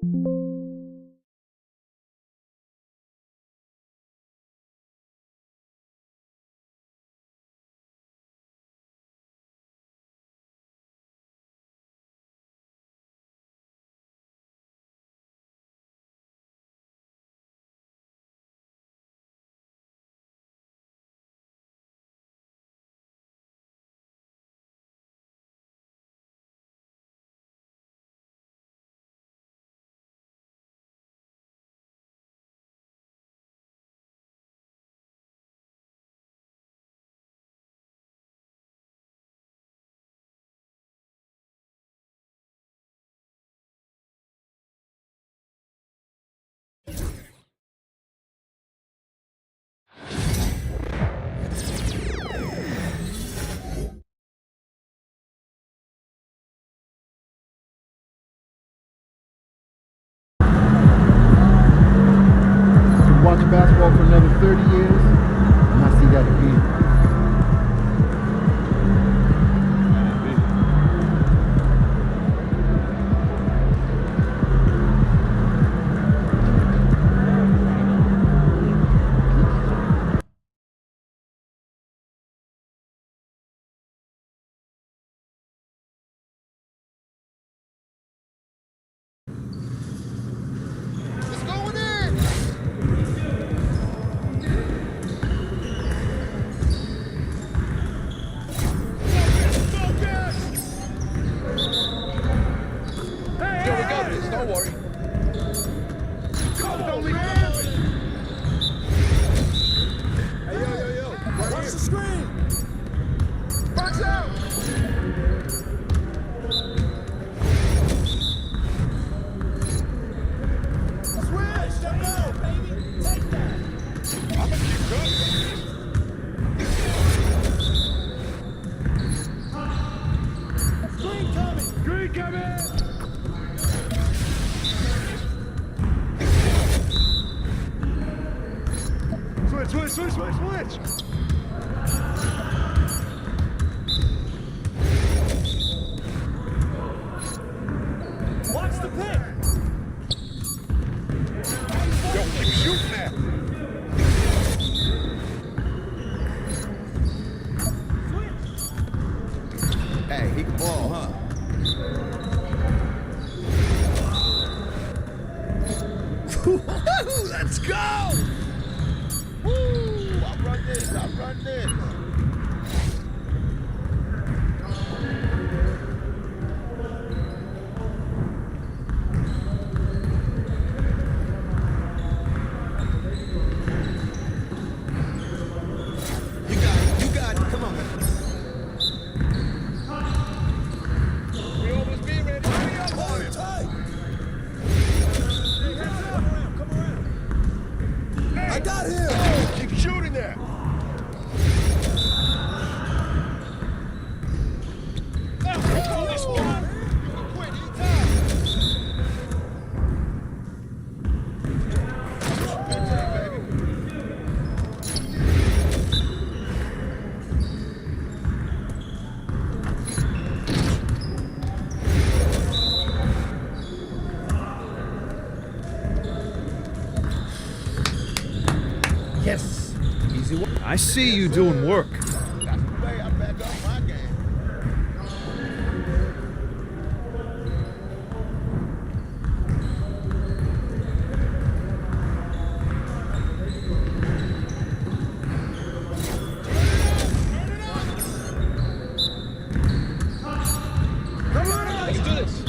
Watching basketball for another 30 years, and I see that again. Switch! Watch the pick! Yo, keep shooting that! Hey, he can ball, huh? Let's go! Woo! I'll run this. You got it. Come on, man. We almost be ready. Hurry up, Hold it tight. Come around. Hey. I got him. Keep shooting there. This one. You can quit anytime. Yes! Easy work. I see you doing work. That's the way I back up my game. Come on, let's do this.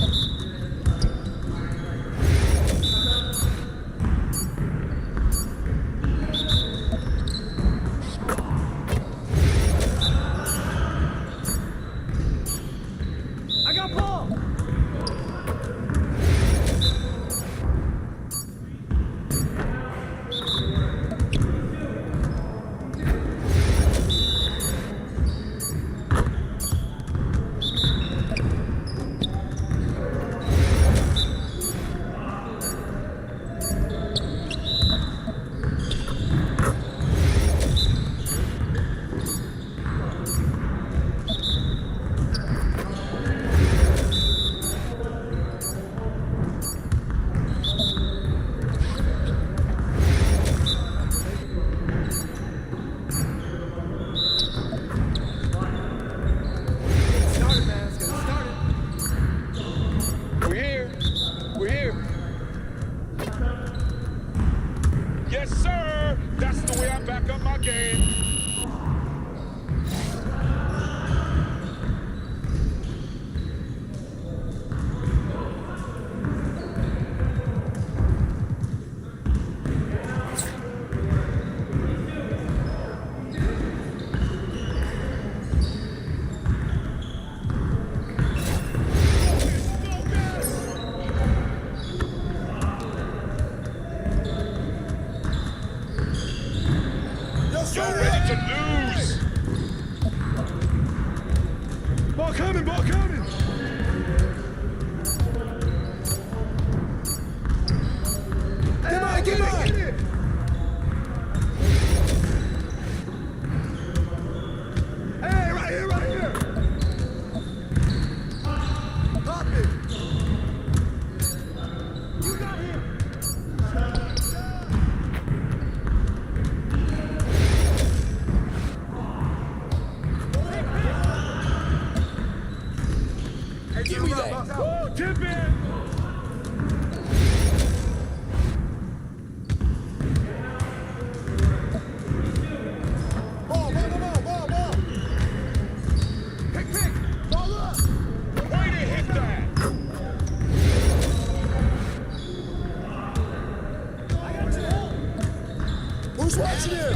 Who's watching him?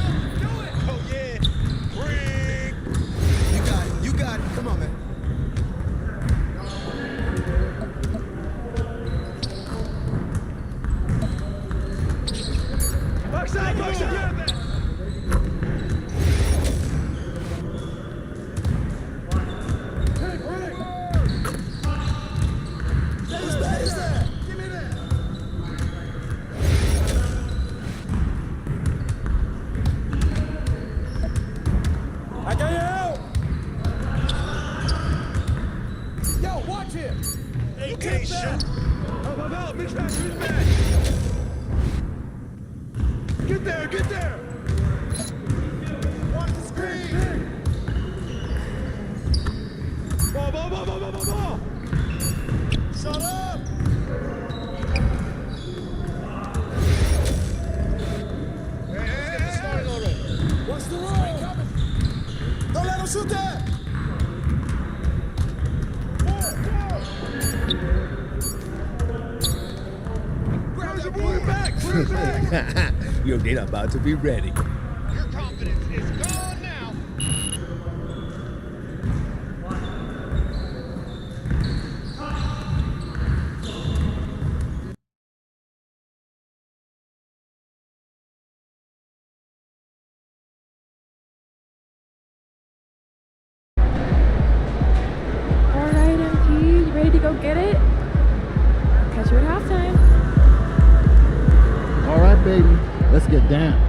Oh, yeah. Bring. You got it. You got it. Come on, man. Backside, backside. Who's that? Is that? Give me that. I got you. Yo, watch him. You can't shoot. I'm out. Mix back, mix back. Get there, get there. Watch the screen. Ball, ball, ball, ball, ball, ball, ball. Shut up. Hey, started already. Watch the roll. Don't let him shoot that. Grab that boy back, put it back. Yo, they're about to be ready. Your confidence is gone now. All right, MP, you ready to go get it? Catch you at halftime. All right, baby, let's get down.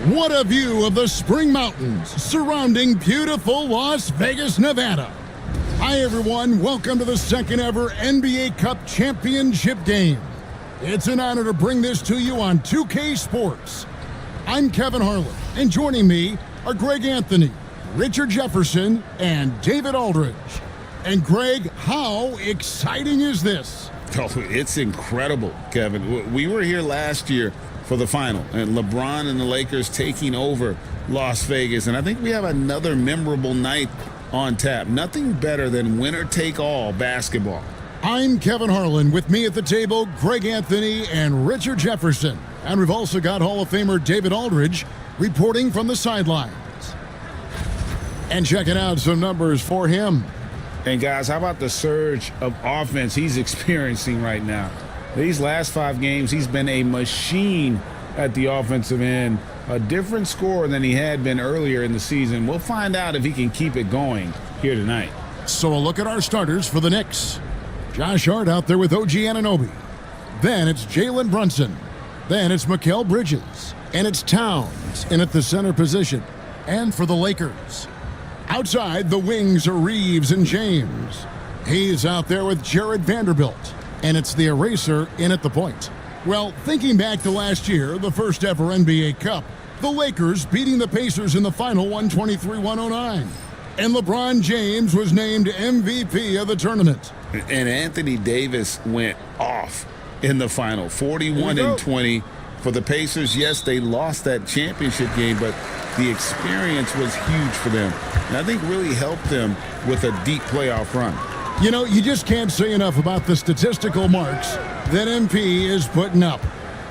What a view of the Spring Mountains surrounding beautiful Las Vegas, Nevada. Hi everyone, welcome to the second ever NBA Cup Championship game. It's an honor to bring this to you on 2K Sports. I'm Kevin Harlan, and joining me are Greg Anthony, Richard Jefferson, and David Aldridge. And Greg, how exciting is this? Oh, it's incredible, Kevin. We were here last year for the final, and LeBron and the Lakers taking over Las Vegas. And I think we have another memorable night on tap. Nothing better than winner-take-all basketball. I'm Kevin Harlan. With me at the table, Greg Anthony and Richard Jefferson. And we've also got Hall of Famer David Aldridge reporting from the sidelines. And checking out some numbers for him. And guys, how about the surge of offense he's experiencing right now? These last 5 games, he's been a machine at the offensive end. A different scorer than he had been earlier in the season. We'll find out if he can keep it going here tonight. So a look at our starters for the Knicks. Josh Hart out there with OG Anunoby. Then it's Jalen Brunson. Then it's Mikal Bridges. And it's Towns in at the center position. And for the Lakers, outside the wings are Reeves and James. He's out there with Jared Vanderbilt. And it's the Eraser in at the point. Well, thinking back to last year, the first ever NBA Cup, the Lakers beating the Pacers in the final 123-109. And LeBron James was named MVP of the tournament. And Anthony Davis went off in the final, 41-20 for the Pacers. Yes, they lost that championship game, but the experience was huge for them. And I think really helped them with a deep playoff run. You know, you just can't say enough about the statistical marks that MP is putting up.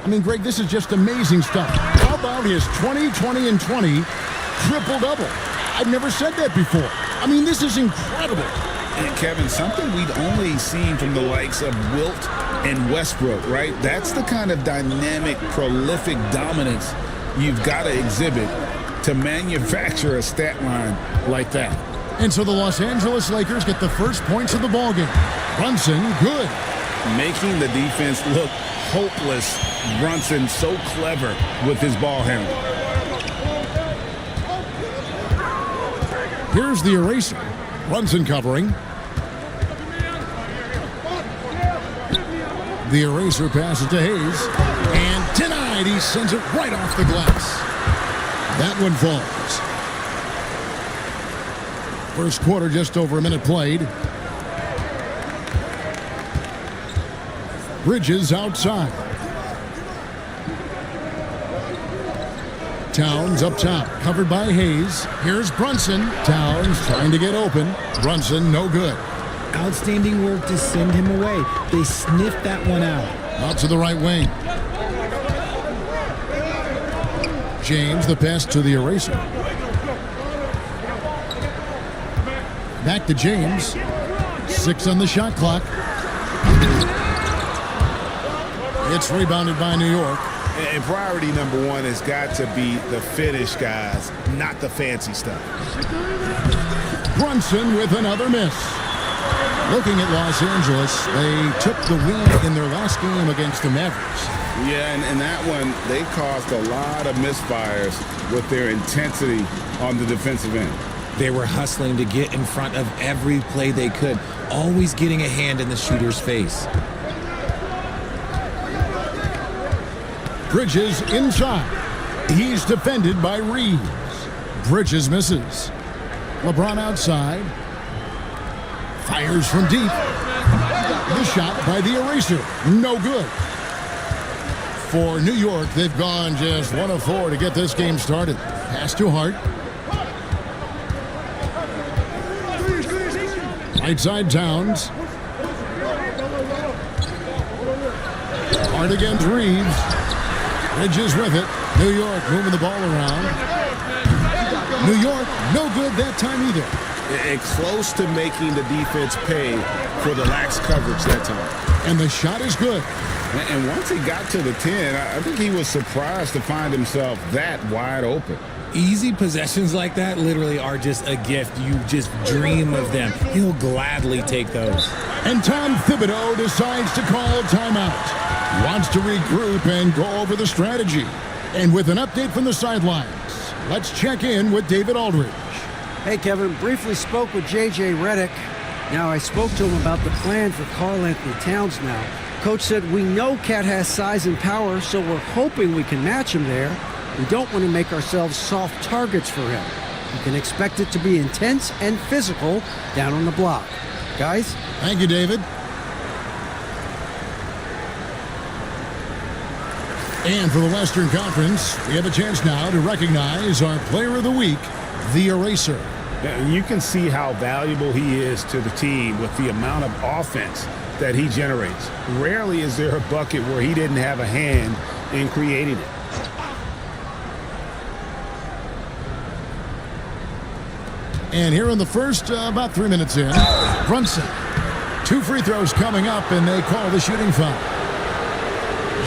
I mean, Greg, this is just amazing stuff. How about his 20, 20, and 20 triple-double? I've never said that before. I mean, this is incredible. And Kevin, something we'd only seen from the likes of Wilt and Westbrook, right? That's the kind of dynamic, prolific dominance you've got to exhibit to manufacture a stat line like that. And so the Los Angeles Lakers get the first points of the ballgame. Brunson, good. Making the defense look hopeless. Brunson so clever with his ball handling. Here's the Eraser. Brunson covering. The Eraser passes to Hayes. And denied. He sends it right off the glass. That one falls. First quarter, just over a minute played. Bridges outside. Towns up top, covered by Hayes. Here's Brunson. Towns trying to get open. Brunson, no good. Outstanding work to send him away. They sniffed that one out. Out to the right wing. James, the pass to the Eraser. Back to James. 6 on the shot clock. It's rebounded by New York. And priority number one has got to be the finish, guys, not the fancy stuff. Brunson with another miss. Looking at Los Angeles, they took the win in their last game against the Mavericks. Yeah, and that one, they caused a lot of misfires with their intensity on the defensive end. They were hustling to get in front of every play they could, always getting a hand in the shooter's face. Bridges inside. He's defended by Reeves. Bridges misses. LeBron outside. Fires from deep. The shot by the Eraser. No good. For New York, they've gone just 1 of 4 to get this game started. Pass to Hart. Right side Towns. Hart against Reeves. Bridges with it. New York moving the ball around. New York, no good that time either. And close to making the defense pay for the lax coverage that time. And the shot is good. And once he got to the 10, I think he was surprised to find himself that wide open. Easy possessions like that literally are just a gift. You just dream of them. He'll gladly take those. And Tom Thibodeau decides to call timeout. He wants to regroup and go over the strategy. And with an update from the sidelines, let's check in with David Aldridge. Hey, Kevin, briefly spoke with J.J. Redick. Now, I spoke to him about the plan for Karl Anthony Towns now. Coach said, we know Cat has size and power, so we're hoping we can match him there. We don't want to make ourselves soft targets for him. You can expect it to be intense and physical down on the block. Guys? Thank you, David. And for the Western Conference, we have a chance now to recognize our Player of the Week, the Eraser. You can see how valuable he is to the team with the amount of offense that he generates. Rarely is there a bucket where he didn't have a hand in creating it. And here in the first, about 3 minutes in, Brunson. 2 free throws coming up, and they call the shooting foul.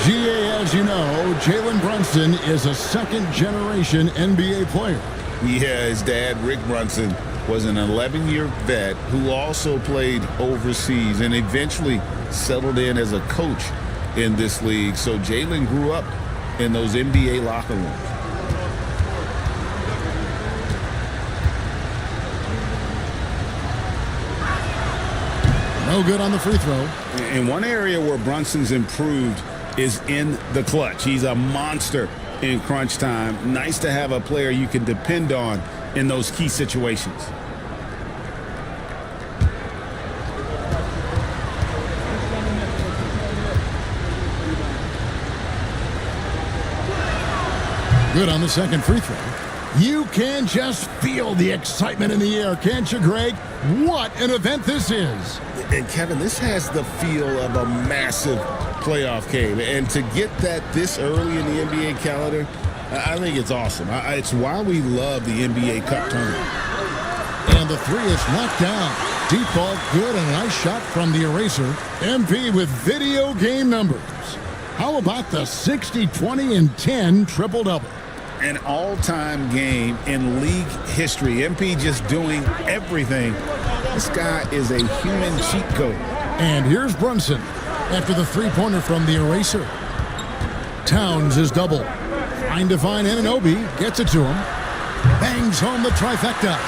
GA, as you know, Jalen Brunson is a second-generation NBA player. Yeah, his dad, Rick Brunson, was an 11-year vet who also played overseas and eventually settled in as a coach in this league. So Jalen grew up in those NBA locker rooms. No good on the free throw. And one area where Brunson's improved is in the clutch. He's a monster in crunch time. Nice to have a player you can depend on in those key situations. Good on the second free throw. You can just feel the excitement in the air, can't you, Greg? What an event this is. And Kevin, this has the feel of a massive playoff game. And to get that this early in the NBA calendar, I think it's awesome. It's why we love the NBA Cup tournament. And the three is knocked down. Deep ball, good, and a nice shot from the eraser. MP with video game numbers. How about the 60, 20, and 10 triple-double? An all-time game in league history. MP just doing everything. This guy is a human cheat code. And here's Brunson after the three-pointer from the eraser. Towns is double. Trying to find Anunoby. Gets it to him. Bangs home the trifecta.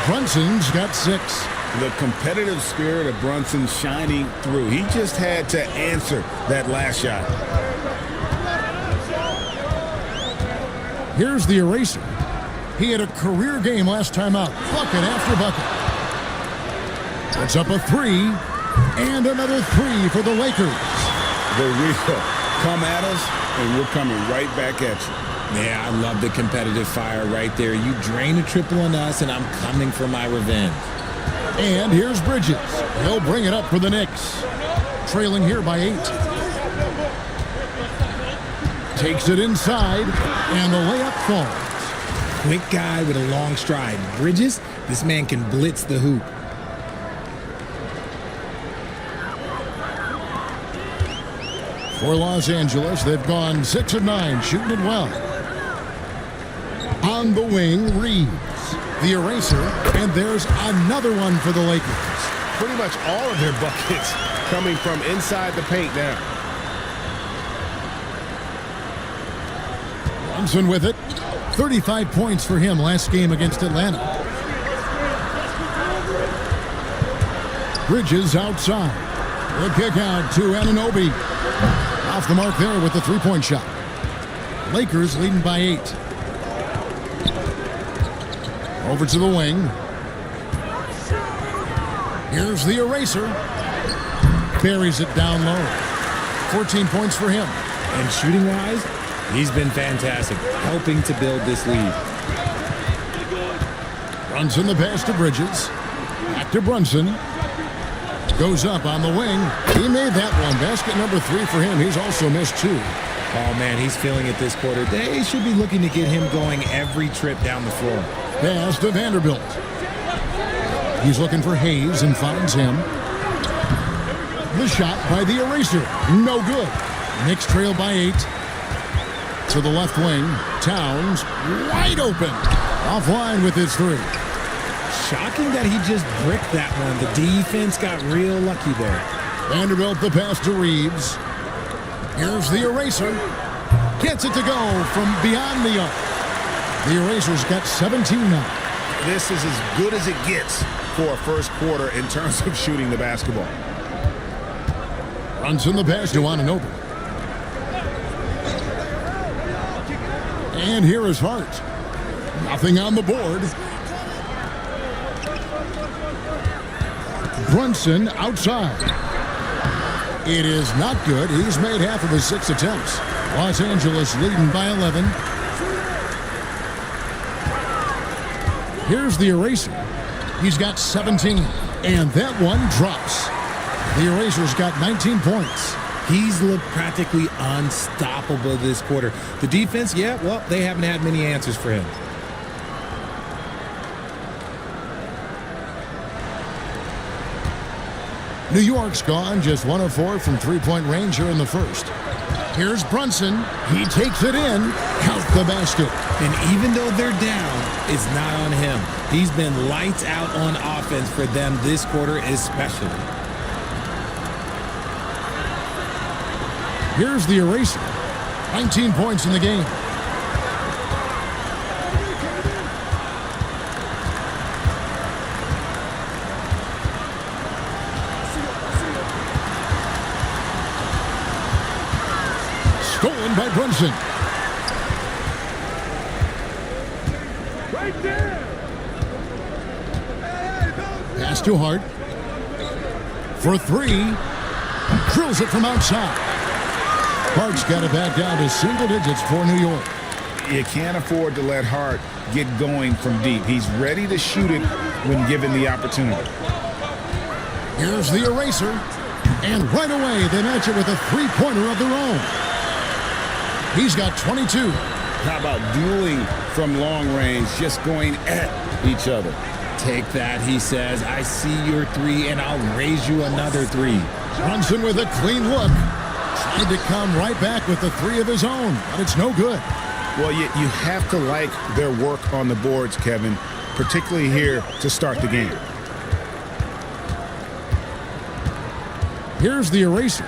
Brunson's got 6. The competitive spirit of Brunson shining through. He just had to answer that last shot. Here's the eraser. He had a career game last time out. Bucket after bucket. Puts up a 3. And another 3 for the Lakers. The real come at us, and we're coming right back at you. Yeah, I love the competitive fire right there. You drain a triple on us, and I'm coming for my revenge. And here's Bridges. He'll bring it up for the Knicks. Trailing here by 8. Takes it inside, and the layup falls. Quick guy with a long stride. Bridges, this man can blitz the hoop. For Los Angeles, they've gone 6 of 9, shooting it well. On the wing, Reeves. The eraser, and there's another one for the Lakers. Pretty much all of their buckets coming from inside the paint now. Brunson with it. 35 points for him last game against Atlanta. Bridges outside. The kick out to Anunoby. Off the mark there with the three-point shot. Lakers leading by 8. Over to the wing. Here's the eraser. Buries it down low. 14 points for him. And shooting-wise, he's been fantastic, helping to build this lead. Brunson the pass to Bridges. Back to Brunson. Goes up on the wing. He made that one. Basket number 3 for him. He's also missed 2. Oh, man, he's feeling it this quarter. They should be looking to get him going every trip down the floor. Pass to Vanderbilt. He's looking for Hayes and finds him. The shot by the eraser. No good. Knicks trail by 8. To the left wing. Towns wide open. Offline with his 3. Shocking that he just bricked that one. The defense got real lucky there. Vanderbilt the pass to Reeves. Here's the eraser. Gets it to go from beyond the arc. The eraser's got 17 now. This is as good as it gets for a first quarter in terms of shooting the basketball. Runs in the pass to Anunoby. And here is Hart. Nothing on the board. Brunson outside. It is not good. He's made half of his 6 attempts. Los Angeles leading by 11. Here's the eraser. He's got 17. And that one drops. The eraser's got 19 points. He's looked practically unstoppable this quarter. The defense, yeah, well, they haven't had many answers for him. New York's gone just 1 of 4 from three-point range here in the first. Here's Brunson. He takes it in. Count the basket. And even though they're down, it's not on him. He's been lights out on offense for them this quarter especially. Here's the eraser. 19 points in the game. Stolen by Brunson. Right there. Pass to Hart. For three. Drills it from outside. Hart's got it back down to single digits for New York. You can't afford to let Hart get going from deep. He's ready to shoot it when given the opportunity. Here's the eraser. And right away, they match it with a three-pointer of their own. He's got 22. How about dueling from long range, just going at each other? Take that, he says. I see your three, and I'll raise you another three. Brunson with a clean look. Tried to come right back with the three of his own, but it's no good. Well, you have to like their work on the boards, Kevin, particularly here to start the game. Here's the eraser.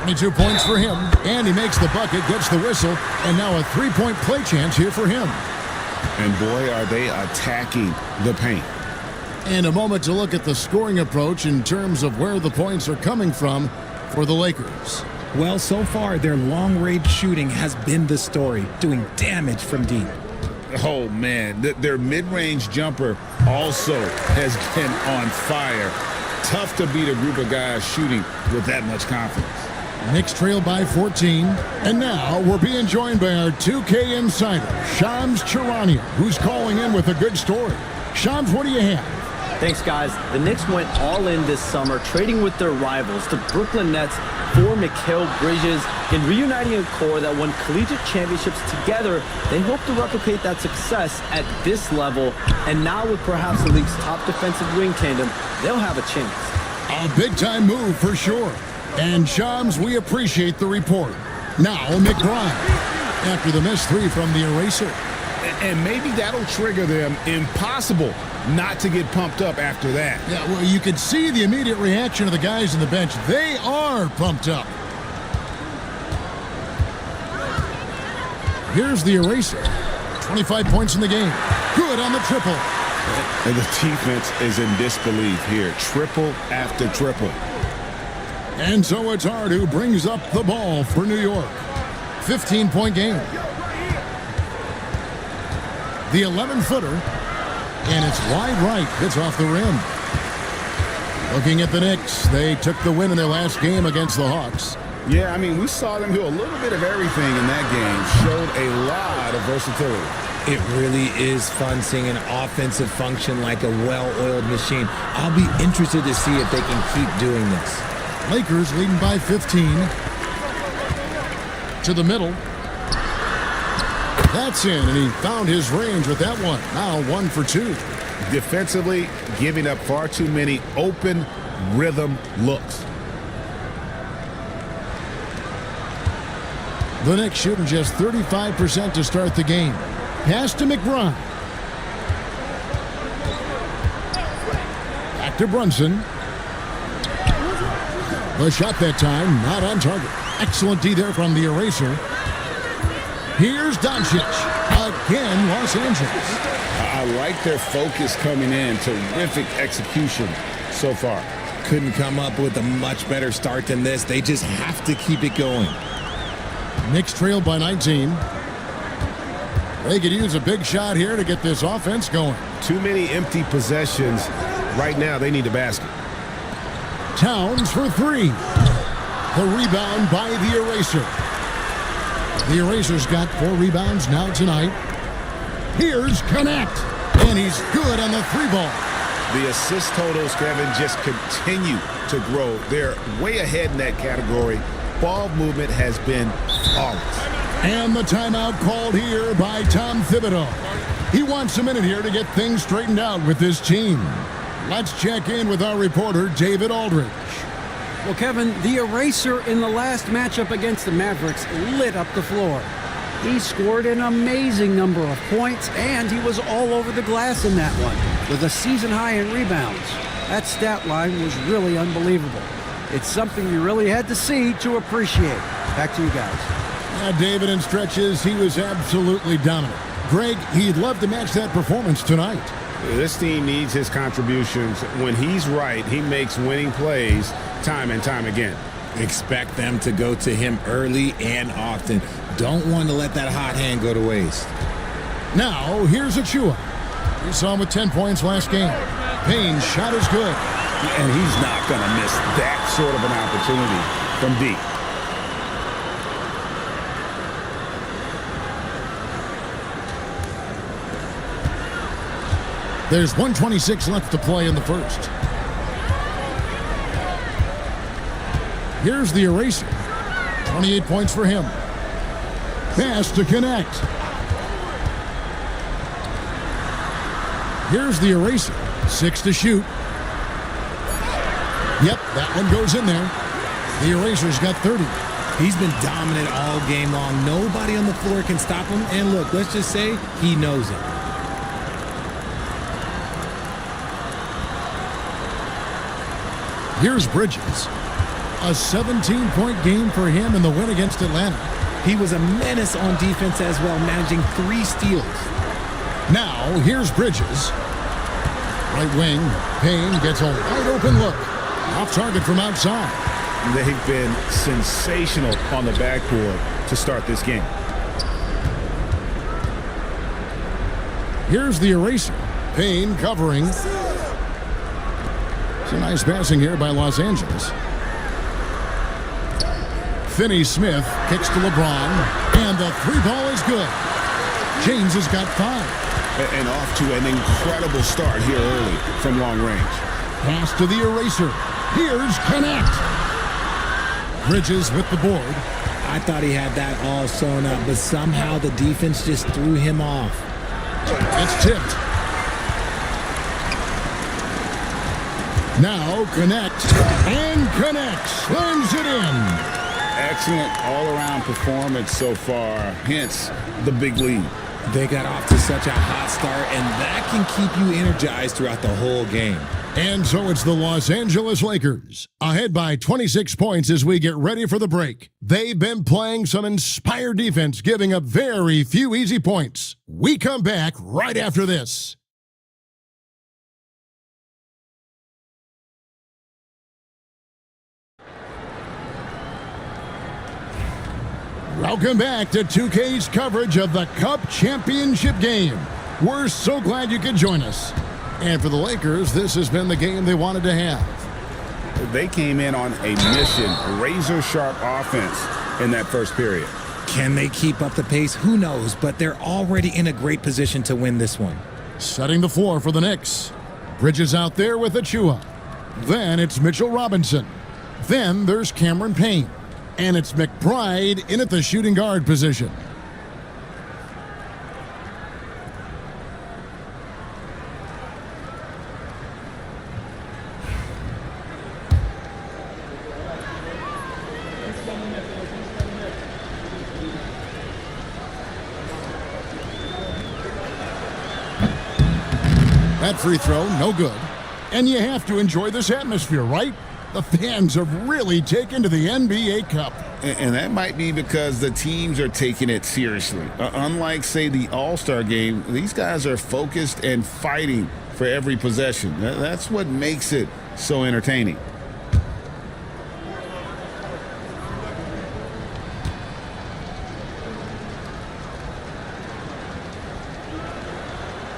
22 points for him, and he makes the bucket, gets the whistle, and now a three-point play chance here for him. And boy, are they attacking the paint. And a moment to look at the scoring approach in terms of where the points are coming from for the Lakers. Well, so far, their long-range shooting has been the story, doing damage from deep. Oh, man, their mid-range jumper also has been on fire. Tough to beat a group of guys shooting with that much confidence. Knicks trail by 14. And now we're being joined by our 2K insider, Shams Charania, who's calling in with a good story. Shams, what do you have? Thanks, guys. The Knicks went all in this summer, trading with their rivals, the Brooklyn Nets, for Mikal Bridges, and reuniting a core that won collegiate championships together. They hope to replicate that success at this level, and now with perhaps the league's top defensive wing tandem, they'll have a chance. A big-time move for sure. And Shams, we appreciate the report. Now, McBride, after the missed three from the eraser. And maybe that'll trigger them. Impossible not to get pumped up after that. Yeah, well, you could see the immediate reaction of the guys on the bench. They are pumped up. Here's the eraser. 25 points in the game. Good on the triple. And the defense is in disbelief here. Triple after triple. And so it's Hart who brings up the ball for New York. 15-point game. The 11-footer. And it's wide right. It's off the rim. Looking at the Knicks, they took the win in their last game against the Hawks. Yeah, I mean, we saw them do a little bit of everything in that game. Showed a lot of versatility. It really is fun seeing an offensive function like a well-oiled machine. I'll be interested to see if they can keep doing this. Lakers leading by 15. To the middle. That's in, and he found his range with that one. Now 1 for 2. Defensively, giving up far too many open rhythm looks. The Knicks shooting just 35% to start the game. Pass to McBride. Back to Brunson. The shot that time, not on target. Excellent D there from the eraser. Here's Doncic. Again, Los Angeles. I like their focus coming in. Terrific execution so far. Couldn't come up with a much better start than this. They just have to keep it going. Knicks trailed by 19. They could use a big shot here to get this offense going. Too many empty possessions. Right now, they need a basket. Towns for three. The rebound by the eraser. The eraser's got 4 rebounds now tonight. Here's Connect. And he's good on the 3-ball. The assist totals, Kevin, just continue to grow. They're way ahead in that category. Ball movement has been flawless. And the timeout called here by Tom Thibodeau. He wants a minute here to get things straightened out with his team. Let's check in with our reporter, David Aldridge. Well, Kevin, the eraser in the last matchup against the Mavericks lit up the floor. He scored an amazing number of points, and he was all over the glass in that one, with a season high in rebounds. That stat line was really unbelievable. It's something you really had to see to appreciate. Back to you guys. Yeah, David, in stretches, he was absolutely dominant. Greg, he'd love to match that performance tonight. This team needs his contributions. When he's right, he makes winning plays time and time again. Expect them to go to him early and often. Don't want to let that hot hand go to waste. Now, here's Achua. We saw him with 10 points last game. Payne's shot is good. And he's not going to miss that sort of an opportunity from deep. There's 1:26 left to play in the first. Here's the eraser. 28 points for him. Pass to connect. Here's the eraser. 6 to shoot. Yep, that one goes in there. The eraser's got 30. He's been dominant all game long. Nobody on the floor can stop him. And look, let's just say he knows it. Here's Bridges. A 17-point game for him in the win against Atlanta. He was a menace on defense as well, managing 3 steals. Now, here's Bridges. Right wing, Payne gets a wide open look. Off target from outside. They've been sensational on the backboard to start this game. Here's the eraser. Payne covering. It's a nice passing here by Los Angeles. Finney-Smith kicks to LeBron, and the 3-ball is good. James has got 5. And off to an incredible start here early from long range. Pass to the eraser. Here's Connect. Bridges with the board. I thought he had that all sewn up, but somehow the defense just threw him off. It's tipped. Now Connect, and Connect slams it in. Excellent all-around performance so far, hence the big lead. They got off to such a hot start, and that can keep you energized throughout the whole game. And so it's the Los Angeles Lakers, ahead by 26 points as we get ready for the break. They've been playing some inspired defense, giving up very few easy points. We come back right after this. Welcome back to 2K's coverage of the Cup Championship game. We're so glad you could join us. And for the Lakers, this has been the game they wanted to have. They came in on a mission, razor-sharp offense in that first period. Can they keep up the pace? Who knows, but they're already in a great position to win this one. Setting the floor for the Knicks. Bridges out there with Achua. Then it's Mitchell Robinson. Then there's Cameron Payne. And it's McBride in at the shooting guard position. That free throw, no good. And you have to enjoy this atmosphere, right? The fans have really taken to the NBA Cup. And that might be because the teams are taking it seriously. Unlike, say, the All-Star game, these guys are focused and fighting for every possession. That's what makes it so entertaining.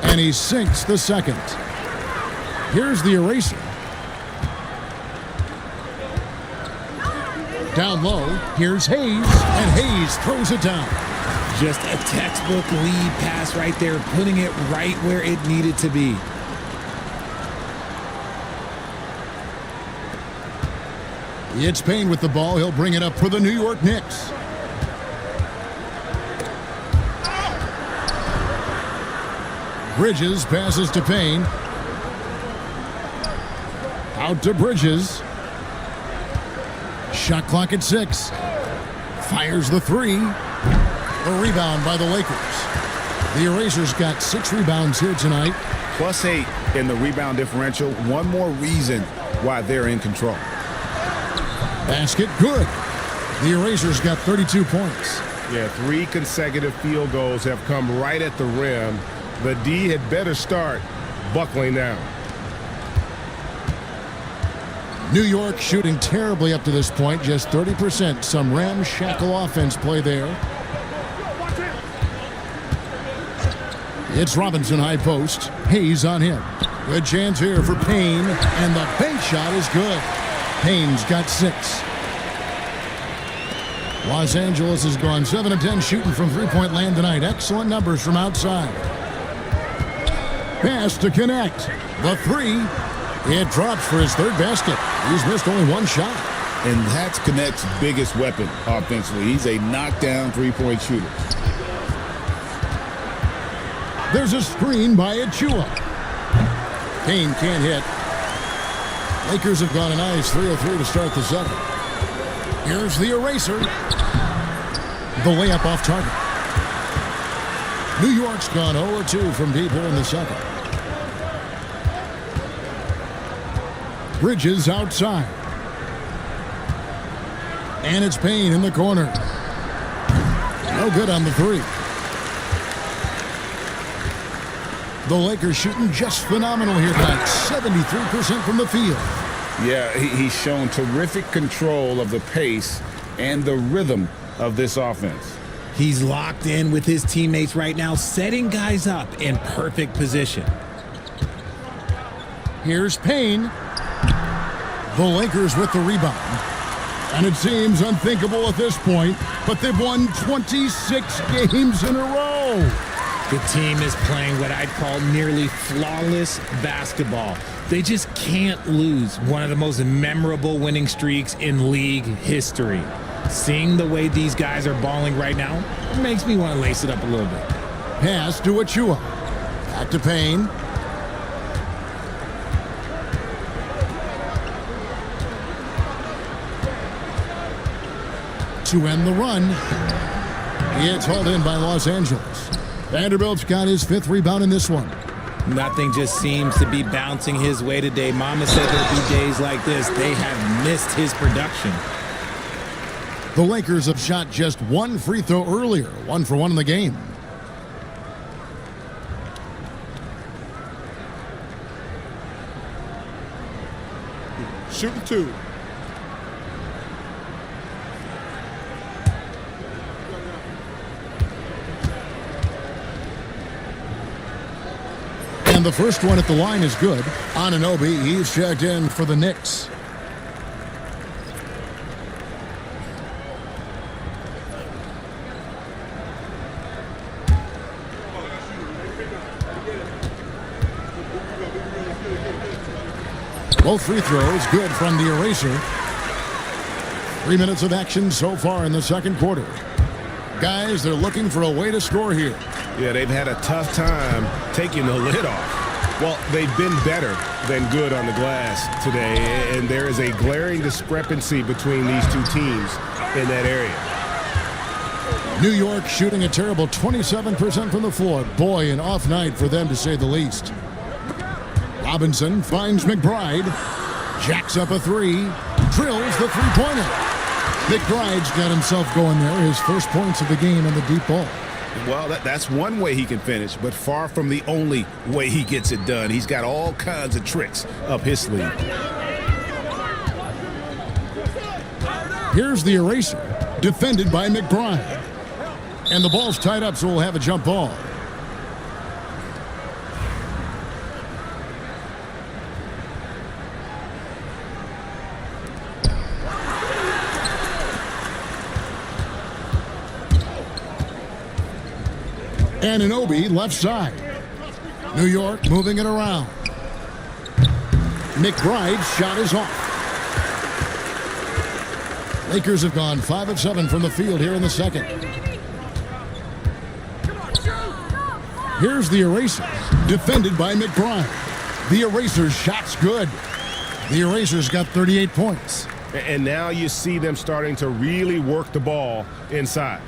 And he sinks the second. Here's the eraser. Down low, here's Hayes, and Hayes throws it down. Just a textbook lead pass right there, putting it right where it needed to be. It's Payne with the ball. He'll bring it up for the New York Knicks. Bridges passes to Payne. Out to Bridges. Shot clock at 6. Fires the 3. A rebound by the Lakers. The Erasers got 6 rebounds here tonight. +8 in the rebound differential. One more reason why they're in control. Basket good. The Erasers got 32 points. Yeah, 3 consecutive field goals have come right at the rim. The D had better start buckling down. New York shooting terribly up to this point, just 30%. Some ramshackle offense play there. It's Robinson high post. Hayes on him. Good chance here for Payne, and the bank shot is good. Payne's got 6. Los Angeles has gone 7 of 10 shooting from three-point land tonight. Excellent numbers from outside. Pass to connect. The 3. It drops for his 3rd basket. He's missed only 1 shot. And that's Connect's biggest weapon offensively. He's a knockdown three-point shooter. There's a screen by Achua. Payne can't hit. Lakers have gone a nice 3 of 3 to start the 7th. Here's the eraser. The layup off target. New York's gone 0 of 2 from deep here in the 2nd. Bridges outside. And it's Payne in the corner. No good on the 3. The Lakers shooting just phenomenal here tonight. 73% from the field. Yeah, he's shown terrific control of the pace and the rhythm of this offense. He's locked in with his teammates right now, setting guys up in perfect position. Here's Payne. The Lakers with the rebound. And it seems unthinkable at this point, but they've won 26 games in a row. The team is playing what I'd call nearly flawless basketball. They just can't lose. One of the most memorable winning streaks in league history. Seeing the way these guys are balling right now makes me want to lace it up a little bit. Pass to Achua. Back to Payne. To end the run. It's hauled in by Los Angeles. Vanderbilt's got his 5th rebound in this one. Nothing just seems to be bouncing his way today. Mama said there'd be days like this. They have missed his production. The Lakers have shot just 1 free throw earlier. 1 for 1 in the game. Shooting 2. And the first one at the line is good. Anunoby, he's checked in for the Knicks. Both free throws good from the eraser. 3 minutes of action so far in the 2nd quarter. Guys, they're looking for a way to score here. Yeah, they've had a tough time taking the lid off. Well, they've been better than good on the glass today, and there is a glaring discrepancy between these two teams in that area. New York shooting a terrible 27% from the floor. Boy, an off night for them to say the least. Robinson finds McBride. Jacks up a 3. Drills the three-pointer. McBride's got himself going there. His first points of the game on the deep ball. Well, that's one way he can finish, but far from the only way he gets it done. He's got all kinds of tricks up his sleeve. Here's the eraser, defended by McBride. And the ball's tied up, so we'll have a jump ball. Anunoby left side. New York moving it around. McBride's shot is off. Lakers have gone 5 of 7 from the field here in the 2nd. Here's the eraser, defended by McBride. The eraser's shot's good. The eraser's got 38 points. And now you see them starting to really work the ball inside.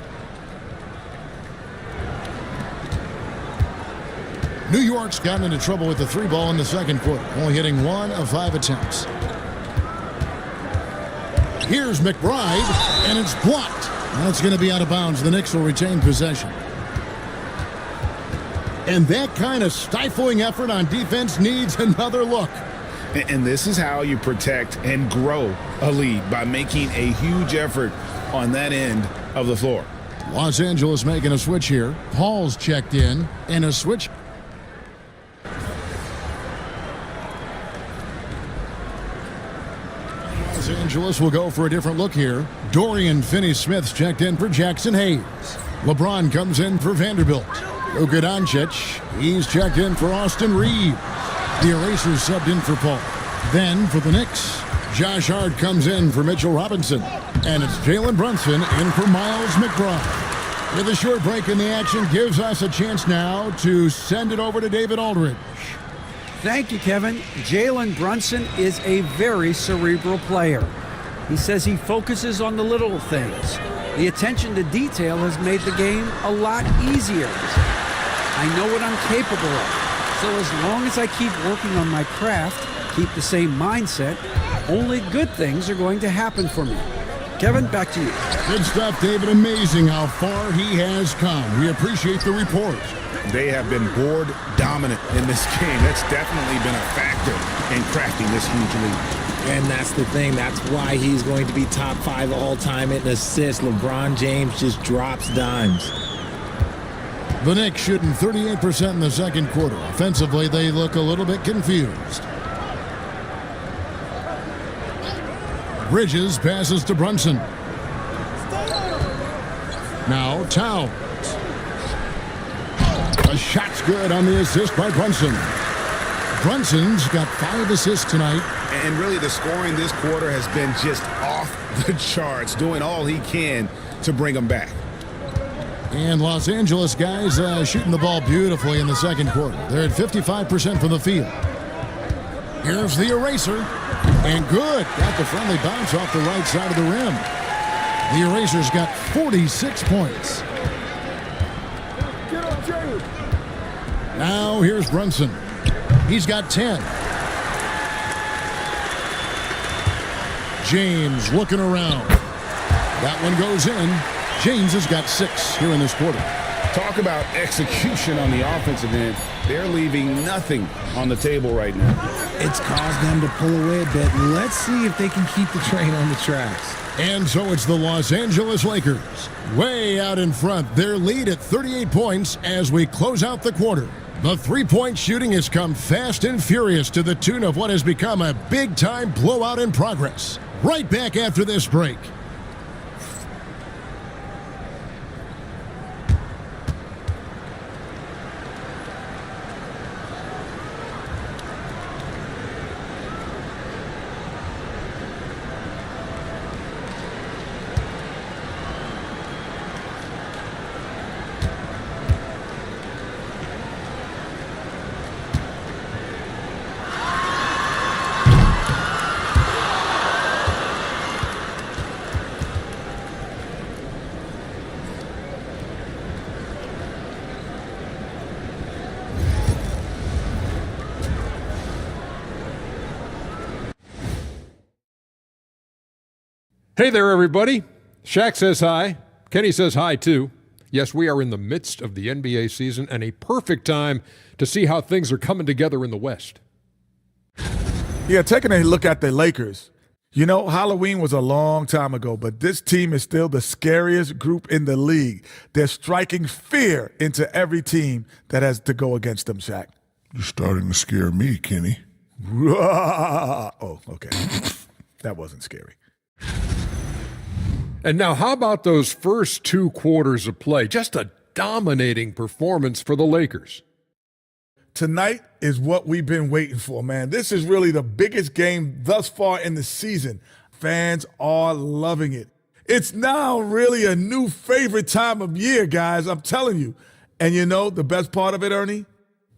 New York's gotten into trouble with the 3 ball in the second quarter, only hitting 1 of 5 attempts. Here's McBride, and it's blocked. That's going to be out of bounds. The Knicks will retain possession. And that kind of stifling effort on defense needs another look. And this is how you protect and grow a lead, by making a huge effort on that end of the floor. Los Angeles making a switch here. Paul's checked in, and a switch. Los Angeles will go for a different look here. Dorian Finney-Smith's checked in for Jackson Hayes. LeBron comes in for Vanderbilt. Luka Doncic, he's checked in for Austin Reeves. The Erasers subbed in for Paul. Then for the Knicks, Josh Hart comes in for Mitchell Robinson. And it's Jalen Brunson in for Miles McBride. With a short break in the action, gives us a chance now to send it over to David Aldridge. Thank you, Kevin. Jalen Brunson is a very cerebral player. He says he focuses on the little things. The attention to detail has made the game a lot easier. I know what I'm capable of. So as long as I keep working on my craft, keep the same mindset, only good things are going to happen for me. Kevin, back to you. Good stuff, David. Amazing how far he has come. We appreciate the report. They have been board dominant in this game. That's definitely been a factor in crafting this huge lead. And that's the thing. That's why he's going to be top 5 all-time in assists. LeBron James just drops dimes. The Knicks shooting 38% in the second quarter. Offensively, they look a little bit confused. Bridges passes to Brunson. Now Towns. A shot's good on the assist by Brunson. Brunson's got 5 assists tonight. And really, the scoring this quarter has been just off the charts, doing all he can to bring them back. And Los Angeles guys shooting the ball beautifully in the second quarter. They're at 55% from the field. Here's the eraser. And good. Got the friendly bounce off the right side of the rim. The eraser's got 46 points. Now here's Brunson. He's got 10. James looking around. That one goes in. James has got 6 here in this quarter. Talk about execution on the offensive end. They're leaving nothing on the table right now. It's caused them to pull away a bit. Let's see if they can keep the train on the tracks. And so it's the Los Angeles Lakers way out in front. Their lead at 38 points as we close out the quarter. The three-point shooting has come fast and furious to the tune of what has become a big-time blowout in progress. Right back after this break. Hey there, everybody. Shaq says hi. Kenny says hi, too. Yes, we are in the midst of the NBA season and a perfect time to see how things are coming together in the West. Yeah, taking a look at the Lakers. You know, Halloween was a long time ago, but this team is still the scariest group in the league. They're striking fear into every team that has to go against them, Shaq. You're starting to scare me, Kenny. Oh, okay. That wasn't scary. And now, how about those first 2 quarters of play? Just a dominating performance for the Lakers. Tonight is what we've been waiting for, man. This is really the biggest game thus far in the season. Fans are loving it. It's now really a new favorite time of year, guys, I'm telling you. And you know, the best part of it, Ernie?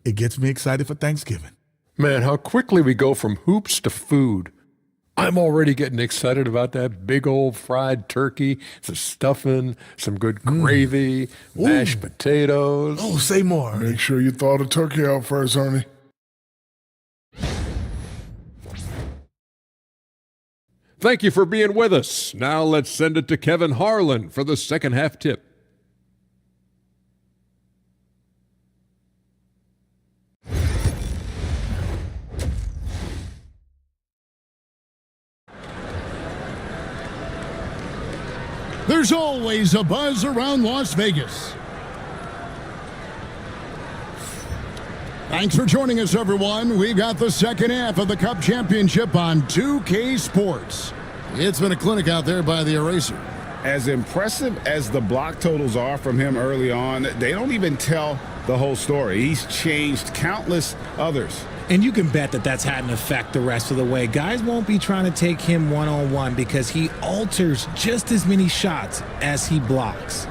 It gets me excited for Thanksgiving. Man, how quickly we go from hoops to food. I'm already getting excited about that big old fried turkey, the stuffing, some good gravy, mashed potatoes. Oh, say more. Make sure you thaw the turkey out first, honey. Thank you for being with us. Now let's send it to Kevin Harlan for the second half tip. There's always a buzz around Las Vegas. Thanks for joining us, everyone. We've got the second half of the Cup Championship on 2K Sports. It's been a clinic out there by the aRcADe. As impressive as the block totals are from him early on, they don't even tell the whole story. He's changed countless others. And you can bet that that's had an effect the rest of the way. Guys won't be trying to take him one-on-one because he alters just as many shots as he blocks.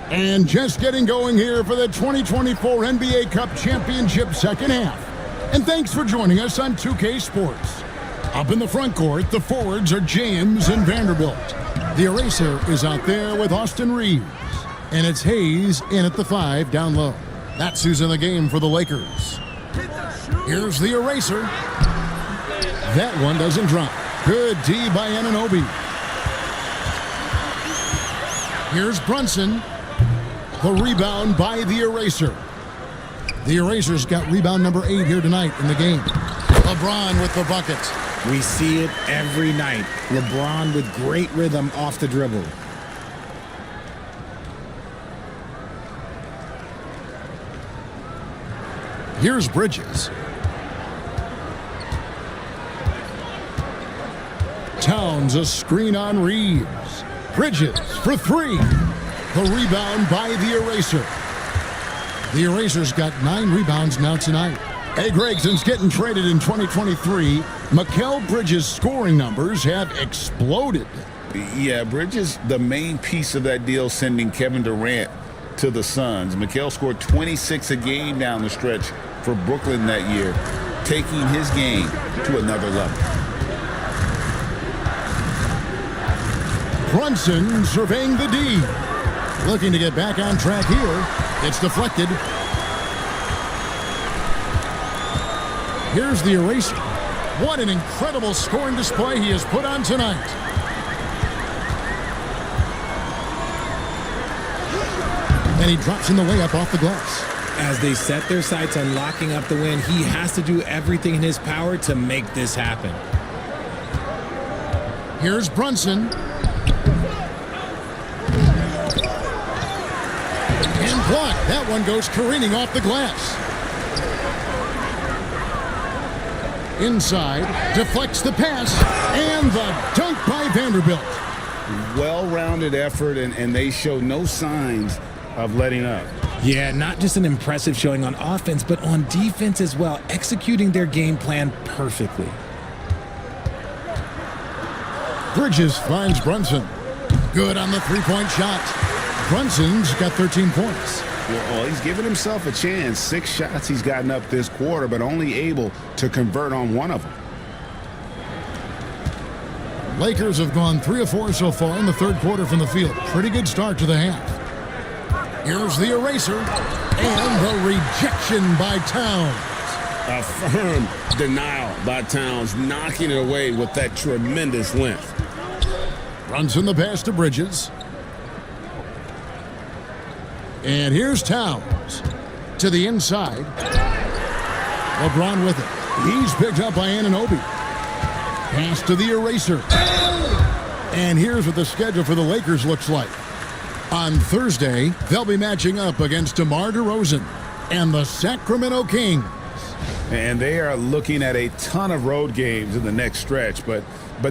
And just getting going here for the 2024 NBA Cup Championship second half. And thanks for joining us on 2K Sports. Up in the front court, the forwards are James and Vanderbilt. The aRcADe is out there with Austin Reeves. And it's Hayes in at the 5 down low. That's who's in the game for the Lakers. Here's the aRcADe. That one doesn't drop. Good D by Anunoby. Here's Brunson. The rebound by the aRcADe. The aRcADe's got rebound number 8 here tonight in the game. LeBron with the bucket. We see it every night. LeBron with great rhythm off the dribble. Here's Bridges. Towns a screen on Reeves. Bridges for 3. The rebound by the aRcADe. The aRcADe's got 9 rebounds now tonight. Hey, Greg, since getting traded in 2023, Mikal Bridges' scoring numbers have exploded. Yeah, Bridges, the main piece of that deal, sending Kevin Durant to the Suns. Mikal scored 26 a game down the stretch for Brooklyn that year, taking his game to another level. Brunson surveying the D. Looking to get back on track here. It's deflected. Here's the aRcADe. What an incredible scoring display he has put on tonight. And he drops in the layup off the glass. As they set their sights on locking up the win, he has to do everything in his power to make this happen. Here's Brunson. And blocked. That one goes careening off the glass. Inside, deflects the pass, and the dunk by Vanderbilt. Well-rounded effort, and they show no signs of letting up. Yeah, not just an impressive showing on offense, but on defense as well, executing their game plan perfectly. Bridges finds Brunson. Good on the three-point shot. Brunson's got 13 points. Well, he's given himself a chance. 6 shots he's gotten up this quarter, but only able to convert on one of them. Lakers have gone 3 of 4 so far in the third quarter from the field. Pretty good start to the half. Here's the aRcADe and the rejection by Towns. A firm denial by Towns, knocking it away with that tremendous length. Brunson the pass to Bridges. And here's Towns to the inside. LeBron with it. He's picked up by Anunoby. Pass to the aRcADe. And here's what the schedule for the Lakers looks like. On Thursday, they'll be matching up against DeMar DeRozan and the Sacramento Kings. And they are looking at a ton of road games in the next stretch, but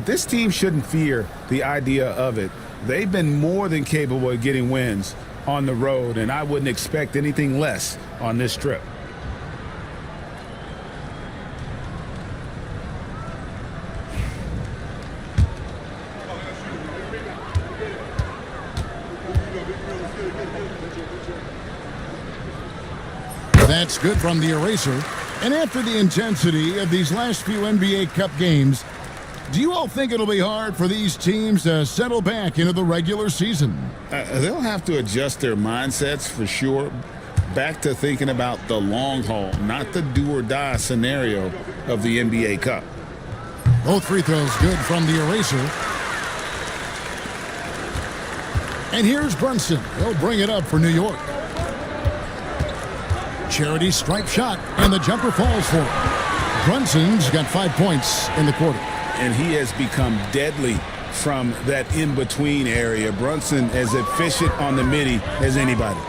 this team shouldn't fear the idea of it. They've been more than capable of getting wins on the road, and I wouldn't expect anything less on this trip. That's good from the eraser. And after the intensity of these last few NBA Cup games, do you all think it'll be hard for these teams to settle back into the regular season? They'll have to adjust their mindsets for sure. Back to thinking about the long haul, not the do-or-die scenario of the NBA Cup. Both free throws good from the eraser. And here's Brunson. He'll bring it up for New York. Charity stripe shot, and the jumper falls for it. Brunson's got 5 points in the quarter. And he has become deadly from that in-between area. Brunson as efficient on the midi as anybody.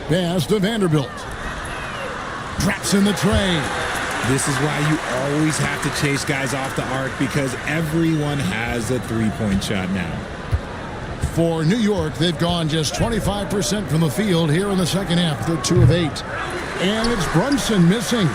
Pass to Vanderbilt. Drops in the tray. This is why you always have to chase guys off the arc, because everyone has a three-point shot now. For New York, they've gone just 25% from the field here in the second half. They're 2 of 8. And it's Brunson missing.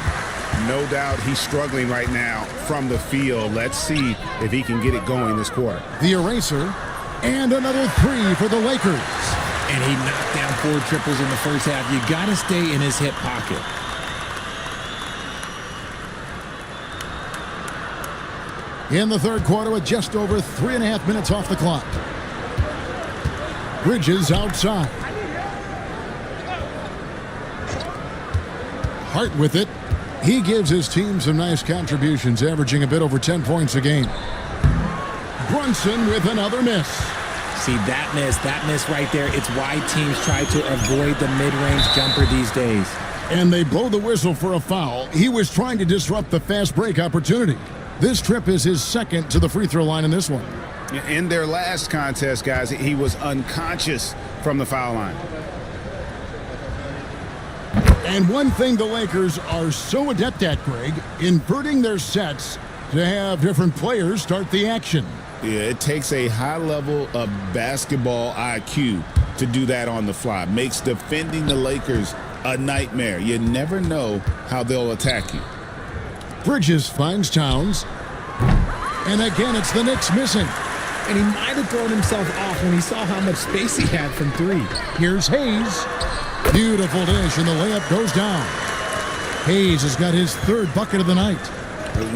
No doubt he's struggling right now from the field. Let's see if he can get it going this quarter. The eraser, and another 3 for the Lakers. And he knocked down 4 triples in the first half. You got to stay in his hip pocket. In the third quarter with just over 3.5 minutes off the clock. Bridges outside. Hart with it. He gives his team some nice contributions, averaging a bit over 10 points a game. Brunson with another miss. See, that miss right there, it's why teams try to avoid the mid-range jumper these days. And they blow the whistle for a foul. He was trying to disrupt the fast break opportunity. This trip is his second to the free throw line in this one. In their last contest, guys, he was unconscious from the foul line. And one thing the Lakers are so adept at, Greg, inverting their sets to have different players start the action. Yeah, it takes a high level of basketball IQ to do that on the fly. Makes defending the Lakers a nightmare. You never know how they'll attack you. Bridges finds Towns. And again, it's the Knicks missing. And he might have thrown himself off when he saw how much space he had from 3. Here's Hayes. Beautiful dish, and the layup goes down. Hayes has got his 3rd bucket of the night.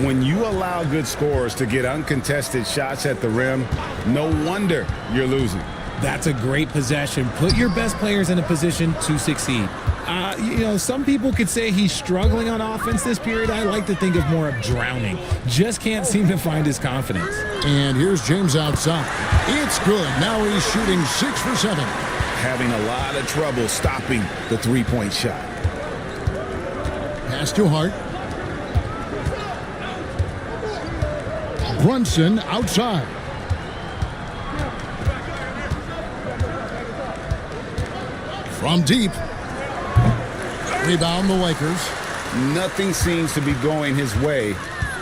When you allow good scorers to get uncontested shots at the rim, no wonder you're losing. That's a great possession. Put your best players in a position to succeed. Some people could say he's struggling on offense this period. I like to think of more of drowning. Just can't seem to find his confidence. And here's James outside. It's good. Now he's shooting 6 for 7. Having a lot of trouble stopping the three-point shot. Pass to Hart. Brunson outside. From deep. Rebound the Lakers. Nothing seems to be going his way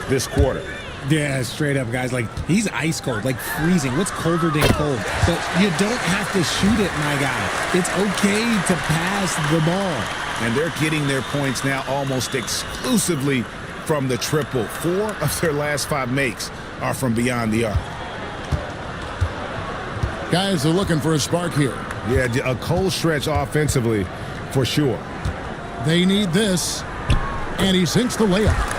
this quarter. Yeah, straight up, guys. Like, he's ice cold, like freezing. What's colder than cold? But you don't have to shoot it, my guy. It's okay to pass the ball. And they're getting their points now almost exclusively from the triple. 4 of their last 5 makes are from beyond the arc. Guys are looking for a spark here. Yeah, a cold stretch offensively for sure. They need this. And he sinks the layup.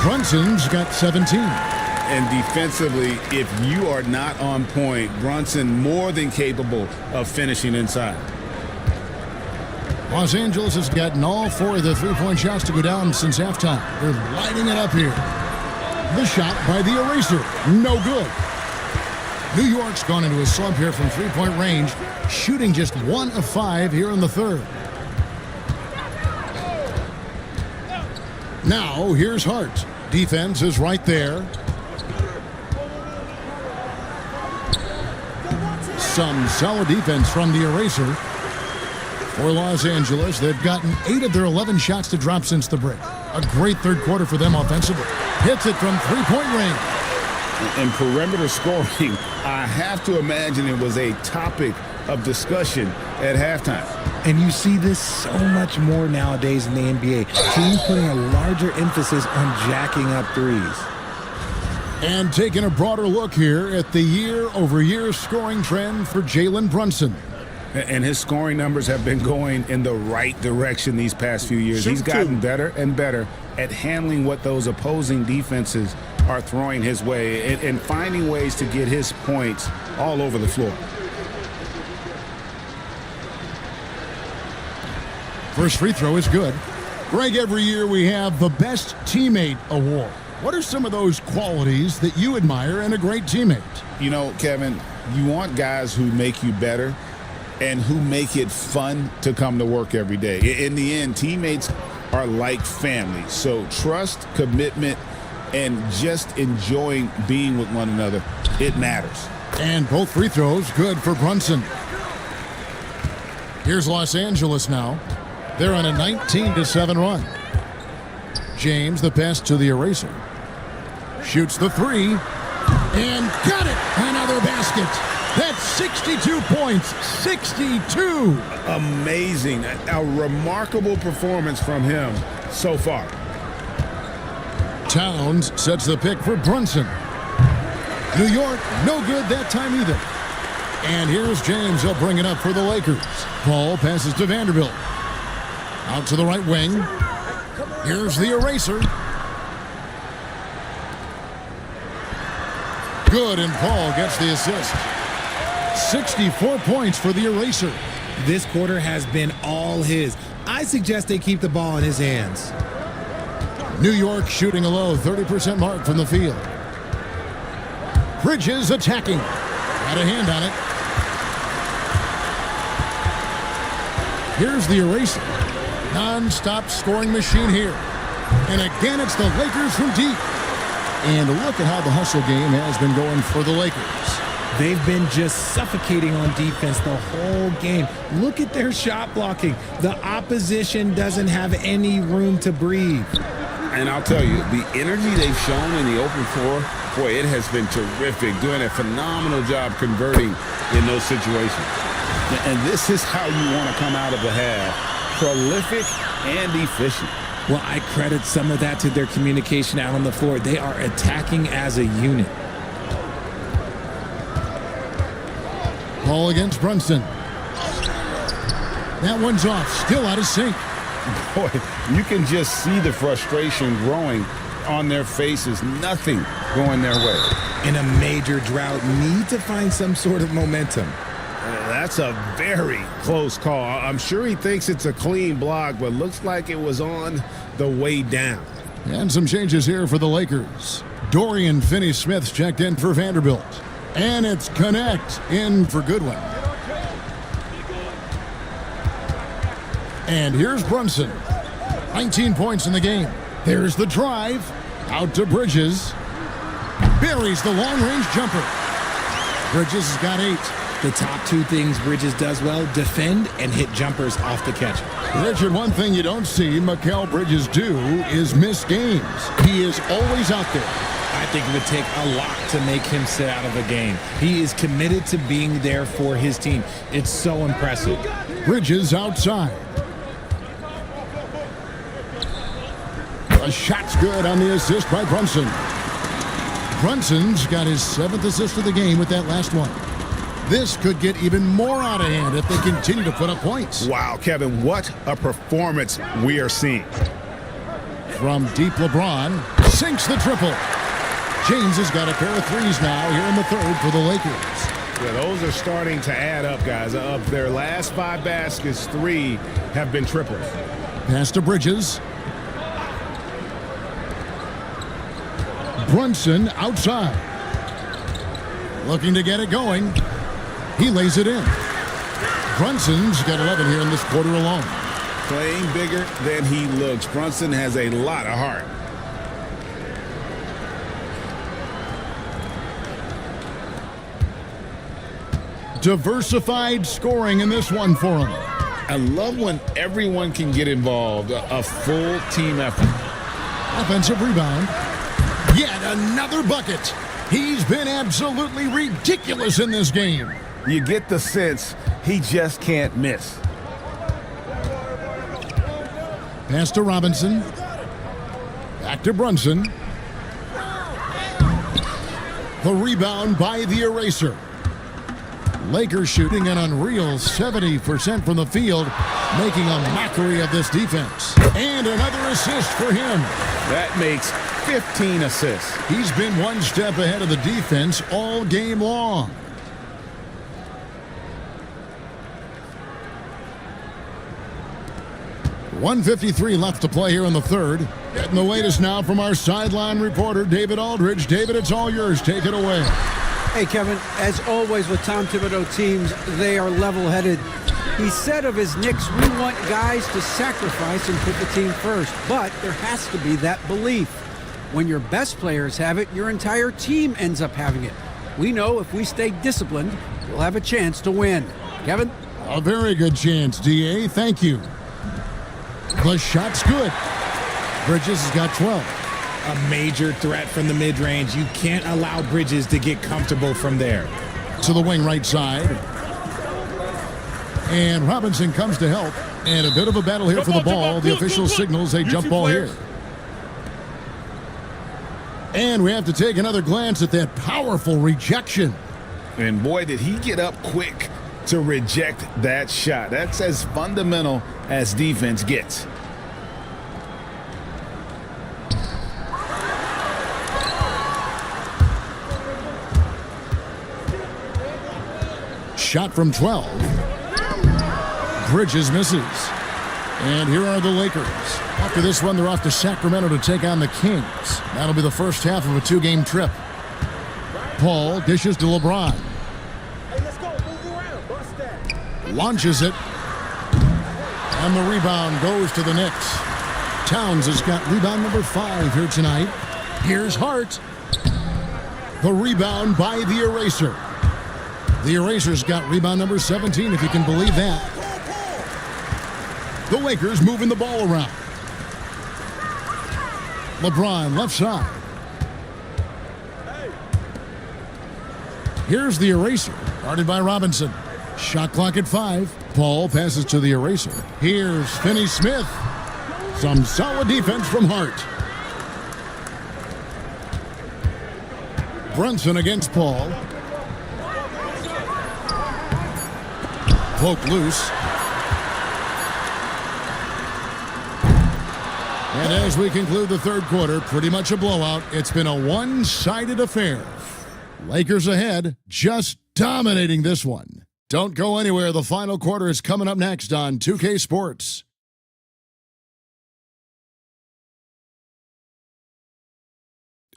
Brunson's got 17. And defensively, if you are not on point, Brunson more than capable of finishing inside. Los Angeles has gotten all 4 of the three-point shots to go down since halftime. They're lighting it up here. The shot by the eraser. No good. New York's gone into a slump here from three-point range, shooting just 1 of 5 here in the third. Now, here's Hart. Defense is right there. Some solid defense from the eraser. For Los Angeles, they've gotten 8 of their 11 shots to drop since the break. A great third quarter for them offensively. Hits it from three-point range. And perimeter scoring, I have to imagine it was a topic of discussion at halftime. And you see this so much more nowadays in the NBA. Teams putting a larger emphasis on jacking up threes. And taking a broader look here at the year-over-year scoring trend for Jalen Brunson. And his scoring numbers have been going in the right direction these past few years. He's gotten better and better at handling what those opposing defenses are throwing his way and finding ways to get his points all over the floor. First free throw is good. Greg, every year we have the Best Teammate Award. What are some of those qualities that you admire in a great teammate? You know, Kevin, you want guys who make you better and who make it fun to come to work every day. In the end, teammates are like family. So trust, commitment, and just enjoying being with one another, it matters. And both free throws good for Brunson. Here's Los Angeles now. They're on a 19-7 run. James, the pass to the eraser. Shoots the three. And got it! Another basket. That's 62 points. 62! Amazing. A remarkable performance from him so far. Towns sets the pick for Brunson. New York, no good that time either. And here's James. He'll bring it up for the Lakers. Paul passes to Vanderbilt. Out to the right wing. Here's the eraser. Good, and Paul gets the assist. 64 points for the eraser. This quarter has been all his. I suggest they keep the ball in his hands. New York shooting a low 30% mark from the field. Bridges attacking. Got a hand on it. Here's the eraser. Non-stop scoring machine here. And again, it's the Lakers from deep. And look at how the hustle game has been going for the Lakers. They've been just suffocating on defense the whole game. Look at their shot blocking. The opposition doesn't have any room to breathe. And I'll tell you, the energy they've shown in the open floor, boy, it has been terrific, doing a phenomenal job converting in those situations. And this is how you want to come out of the half, prolific and efficient. Well, I credit some of that to their communication out on the floor. They are attacking as a unit. Ball against Brunson. That one's off, still out of sync. Boy, you can just see the frustration growing on their faces. Nothing going their way. In a major drought, need to find some sort of momentum. That's a very close call. I'm sure he thinks it's a clean block, but looks like it was on the way down. And some changes here for the Lakers. Dorian Finney-Smith's checked in for Vanderbilt. And it's Connect in for Goodwin. And here's Brunson. 19 points in the game. There's the drive. Out to Bridges. Buries the long-range jumper. Bridges has got 8. The top two things Bridges does well, defend and hit jumpers off the catch. Richard, one thing you don't see Mikal Bridges do is miss games. He is always out there. I think it would take a lot to make him sit out of a game. He is committed to being there for his team. It's so impressive. Bridges outside. A shot's good on the assist by Brunson. Brunson's got his 7th assist of the game with that last one. This could get even more out of hand if they continue to put up points. Wow, Kevin, what a performance we are seeing. From deep, LeBron sinks the triple. James has got a pair of threes now here in the third for the Lakers. Yeah, those are starting to add up, guys. Of their last 5 baskets, 3 have been triples. Pass to Bridges. Brunson outside. Looking to get it going. He lays it in. Brunson's got 11 here in this quarter alone. Playing bigger than he looks. Brunson has a lot of heart. Diversified scoring in this one for him. I love when everyone can get involved. A full team effort. Offensive rebound. Yet another bucket. He's been absolutely ridiculous in this game. You get the sense he just can't miss. Pass to Robinson. Back to Brunson. The rebound by the eraser. Lakers shooting an unreal 70% from the field, making a mockery of this defense. And another assist for him. That makes 15 assists. He's been one step ahead of the defense all game long. .153 left to play here in the third. Getting the latest now from our sideline reporter, David Aldridge. David, it's all yours. Take it away. Hey, Kevin, as always with Tom Thibodeau teams, they are level-headed. He said of his Knicks, we want guys to sacrifice and put the team first, but there has to be that belief. When your best players have it, your entire team ends up having it. We know if we stay disciplined, we'll have a chance to win. Kevin? A very good chance, D.A. Thank you. The shot's good. Bridges has got 12. A major threat from the mid-range. You can't allow Bridges to get comfortable from there. To the wing right side. And Robinson comes to help. And a bit of a battle here for the ball. The official signals a jump ball here. And we have to take another glance at that powerful rejection. And boy, did he get up quick to reject that shot. That's as fundamental as defense gets. Shot from 12. Bridges misses. And here are the Lakers. After this one, they're off to Sacramento to take on the Kings. That'll be the first half of a two-game trip. Paul dishes to LeBron. Hey, let's go. Move around. Bust that. Launches it. And the rebound goes to the Knicks. Towns has got rebound number 5 here tonight. Here's Hart. The rebound by the Eraser. The Eraser's got rebound number 17, if you can believe that. The Lakers moving the ball around. LeBron left side. Here's the Eraser, guarded by Robinson. Shot clock at 5. Paul passes to the Eraser. Here's Finney-Smith. Some solid defense from Hart. Brunson against Paul. Poke loose. And as we conclude the third quarter, pretty much a blowout. It's been a one-sided affair. Lakers ahead, just dominating this one. Don't go anywhere. The final quarter is coming up next on 2K Sports.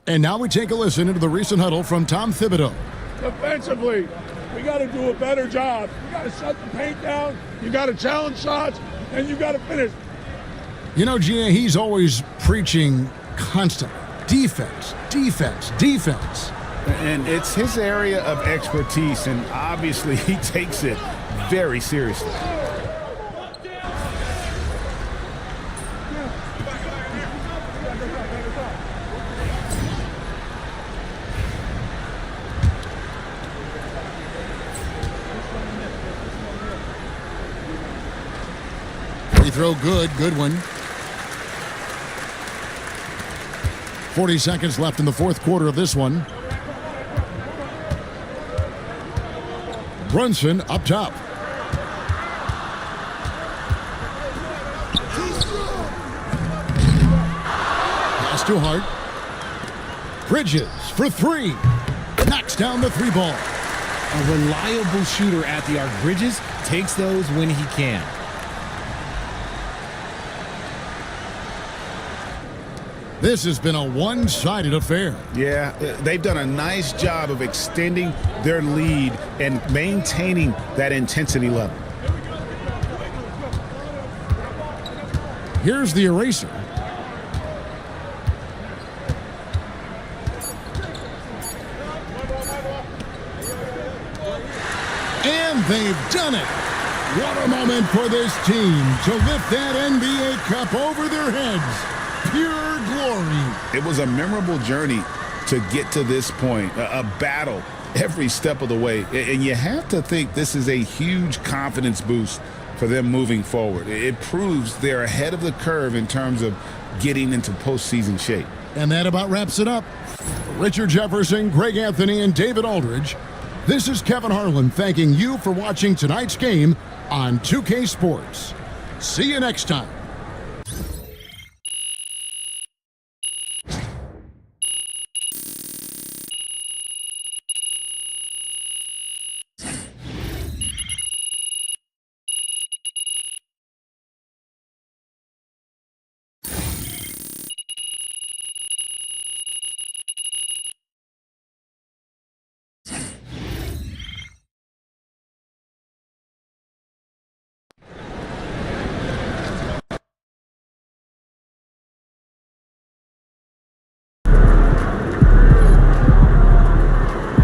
And now we take a listen into the recent huddle from Tom Thibodeau. Defensively, we got to do a better job. You got to shut the paint down. You got to challenge shots, and you got to finish. You know, Gia, he's always preaching constantly. Defense, defense, defense. And it's his area of expertise, and obviously he takes it very seriously. Free throw good, good one. 40 seconds left in the fourth quarter of this one. Brunson up top. Pass to Hart. Bridges for 3. Knocks down the 3 ball. A reliable shooter at the arc. Bridges takes those when he can. This has been a one-sided affair. Yeah, they've done a nice job of extending their lead and maintaining that intensity level. Here's the Eraser. And they've done it. What a moment for this team to lift that NBA Cup over their heads. Pure glory. It was a memorable journey to get to this point, a battle every step of the way. And you have to think this is a huge confidence boost for them moving forward. It proves they're ahead of the curve in terms of getting into postseason shape. And that about wraps it up. Richard Jefferson, Greg Anthony, and David Aldridge. This is Kevin Harlan thanking you for watching tonight's game on 2K Sports. See you next time.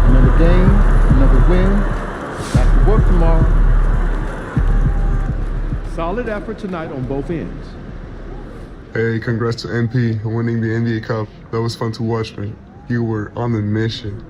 Another game, another win. Back to work tomorrow. Solid effort tonight on both ends. Hey, congrats to MP winning the NBA Cup. That was fun to watch, man. You were on the mission.